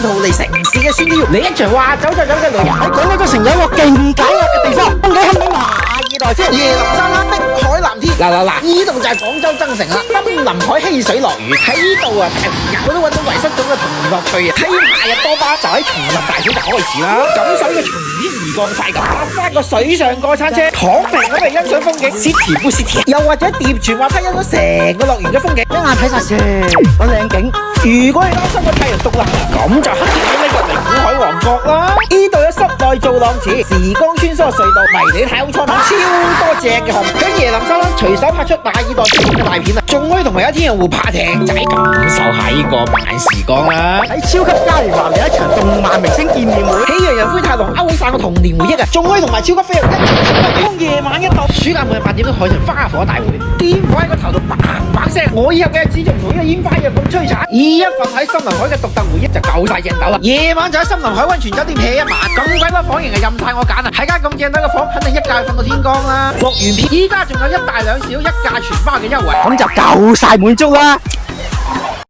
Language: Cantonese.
逃離城市嘅孫腰，你一場話走就走嘅旅遊，喺廣州都成有一個勁解壓嘅地方，風景堪比馬爾代夫。椰林沙灘碧海藍天。嗱，呢度就係廣州增城啦，森林海嬉水樂園喺呢度啊，大朋友都揾到遺失咗嘅童樂趣啊！睇夏日多巴就喺松林大水就開始啦，感受呢個從天而降快感，搭翻個水上過山車，躺平咁嚟欣賞風景 ，City 不 City， 又或者疊船滑梯欣賞成個樂園嘅風景，一眼睇晒成個靚景。如果你擔心個太陽毒辣，咁就黑住呢個寧古海王國啦！呢度有室內造浪池、時光穿梭隧道、迷你太空艙等超多正嘅項目。喺椰林沙灘隨手拍出馬爾代夫嘅大片啊，仲可以同埋一天人湖爬艇仔，感受下呢個慢時光啦！喺超級嘉年華嚟一場動漫明星見面會，喜羊羊灰太狼勾起晒個童年回憶啊！仲可以同埋超級飛人一齊衝夜晚一度，暑假每日8點都海上花火大會，煙火喺個頭度砰砰聲，我以後嘅日子就唔同呢個煙花一樣咁璀璨。呢一份喺森林海嘅獨特回憶就夠晒正斗啦！夜晚就喺森林海溫泉酒店歇一晚，咁鬼多房型係任晒我揀啊！喺間咁正斗嘅房，肯定一覺瞓到天光啦！樂園片依家仲有1大2小1價全包嘅優惠，咁就夠晒滿足啦！